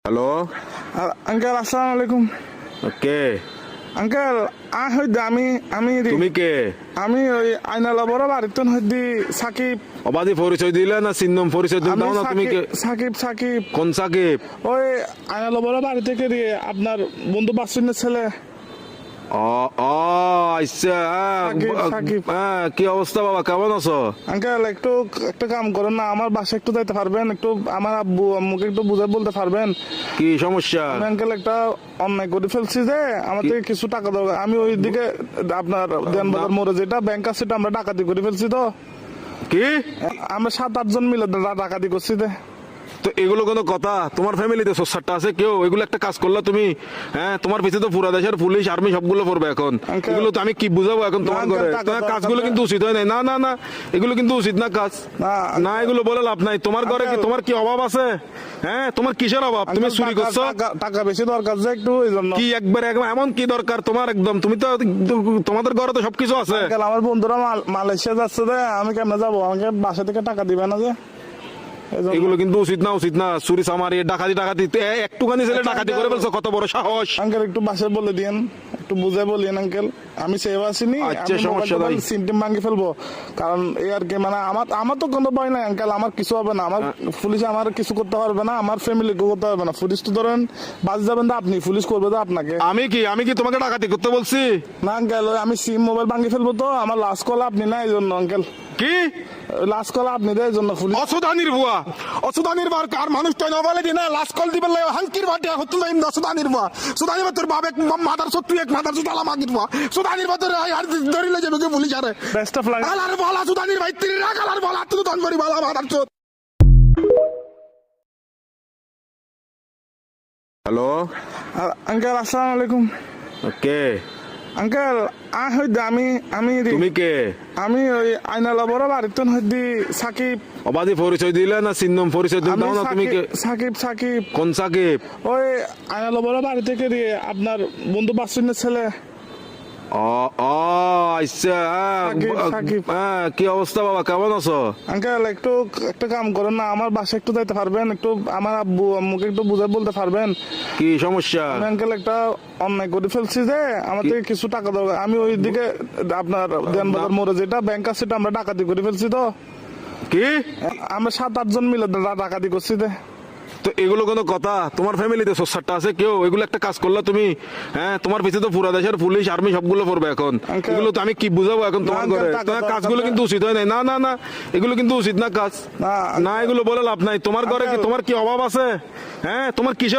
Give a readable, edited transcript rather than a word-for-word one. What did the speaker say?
Hello uncle আসসালামু আলাইকুম। কে uncle আমি আমি তুমি কে আমি ওই আইনালা বড় বাড়িতে হইদি সাকিব। অবাধি পরিচয় দিলে না চিহ্ন পরিচয় দিলে আমি দাও না তুমি কে সাকিব সাকিব কোন সাকিব? ওই আইনালা বড় বাড়ি থেকে দিয়ে আপনার বন্ধু বাসুনের ছেলে। ও ও আচ্ছা সাকিব, সাকিব। কি অবস্থা বাবা, কেমন আছো? আঙ্কেল একটু একটা কাম করেন না, আমার বাসায় একটু যাইতে পারবেন? একটু আমার আব্বু আম্মুকে একটু বুঝাই বলতে পারবেন? কি সমস্যা? আমি আঙ্কেল একটা অন্যায় করে ফেলছি যে আমার থেকে কিছু টাকা দরকার। আমি ওই দিকে আপনার দেনবাজার মোড়ে যেটা ব্যাংক আছে সেটা আমরা ডাকাতি করে ফেলছি। তো কি আমরা 7-8 জন মিলে ডাকাতি করছি। তো এগুলো কোনো কথা? তোমার ফ্যামিলিতে সোসারটা আছে কেউ? এগুলো একটা কাজ করলা তুমি? হ্যাঁ, তোমার পিছনে তো পুরা দেশের পুলিশ আর্মি সবগুলো পড়বে এখন। Uncle, এগুলো তো আমি কি বুঝাবো এখন তোমার Uncle, ঘরে? টাকা তোমার দরকার কাজগুলো আছে। কিন্তু উচিত হয় নাই। না না না, এগুলো কিন্তু উচিত না কাজ। না, না, এগুলো বলে লাভ নাই। তোমার ঘরে কি Uncle, তোমার কি অভাব আছে? হ্যাঁ, তোমার কিসের অভাব? তুমি আঙ্কেল, চুরি করছো? টাকা বেশি দরকার যে একটু ওই জন্য। কি একবার এমন কি দরকার তোমার? একদম তুমি তো তোমাদের ঘরে তো সবকিছু আছে। আঙ্কেল আমার বন্ধুরা মালয়েশিয়া যাচ্ছে যে আমি কেমনে যাবো? আমাকে বাসা থেকে টাকা দিবে না যে এই জন্য। এগুলো কিন্তু উচিত না, উচিত না। চুরি চামারি ডাকাতি টাকাতি একটুখানি ছেলে আচ্ছা, ডাকাতি Uncle, করে ফেলছো, কত বড় সাহস! আঙ্কেল একটু বাসায় বলে দিয়েন, একটু বুঝে বলিয়েন আঙ্কেল। আমি সেভ আসিনি, আচ্ছা, সমস্যা নাই। সিমটিম ভাঙি ফেলবো। কারণ এই আর কি, মানে আমার তো কোনো ভয় নাই আঙ্কেল। আমার কিছু হবে না, আমার পুলিশ আমার কিছু করতে পারবে না, আমার ফ্যামিলি করতে পারবে না। পুলিশ তো ধরেন বাস যাবেন তো আপনি, পুলিশ করবে তো আপনাকে। আমি কি তোমাকে ডাকাতি করতে বলছি? না আঙ্কেল, আমি সিম মোবাইল ভাঙি ফেলবো। তো আমার লাস্ট কল আপনি না, এই জন্য আঙ্কেল। কি লাস্ট কল আপনি দেয়, এই জন্য পুলিশ। অসুদানির বুয়া, অসুদানির বার কার মানুষটা নবালে দিনা লাস্ট কল দিবে লাই হাঙ্কির বাটে হতো না। অসুদানির বুয়া, সুদানির বাতর বাপ এক মাদার সত্তু এক মাদার সুদালা মাগির বুয়া, সুদানির বাতর আর ধরিলে যাবে কে পুলিশ আরে। Best of luck. কালার বলা সুদানির ভাই তিরি না, কালার বলা তুই দন করি বলা মাদার চোদ। হ্যালো আঙ্কেল আসসালামু আলাইকুম। কে আঙ্কেল আমি তুমি কে? আমি ওই আইনালা বড় বাড়িতে হইদি সাকিব। অবাধি পরিচয় দিলে না চিহ্ন পরিচয় দিলে আমি দাও না তুমি কে? সাকিব সাকিব কোন সাকিব? ওই আইনালা বড় বাড়ি থেকে দিয়ে আপনার বন্ধু বাসুনের ছেলে। ও ও আচ্ছা সাকিব, সাকিব। কি অবস্থা বাবা, কেমন আছো? আঙ্কেল একটু একটা কাম করেন না, আমার বাসায় একটু যাইতে পারবেন? একটু আমার আব্বু আম্মুকে একটু বুঝাই বলতে পারবেন? কি সমস্যা? আমি আঙ্কেল একটা অন্যায় করে ফেলছি যে আমার থেকে কিছু টাকা দরকার। আমি ওই দিকে আপনার দেনবাজার মোড়ে যেটা ব্যাংক আছে সেটা আমরা ডাকাতি করে ফেলছি। তো কি আমরা 7-8 জন মিলে ডাকাতি করছি। তো এগুলো কোনো কথা? তোমার ফ্যামিলিতে সোসারটা আছে কেউ? এগুলো একটা কাজ করলা তুমি? হ্যাঁ, তোমার পিছনে তো পুরা দেশের পুলিশ আর্মি সবগুলো পড়বে এখন। Uncle, এগুলো তো আমি কি বুঝাবো এখন তোমার Uncle, ঘরে? টাকা তোমার দরকার কাজগুলো আছে। কিন্তু উচিত হয় নাই। না না না, এগুলো কিন্তু উচিত না কাজ। না, না, এগুলো বলে লাভ নাই। তোমার ঘরে কি Uncle, তোমার কি অভাব আছে? হ্যাঁ, তোমার কিসের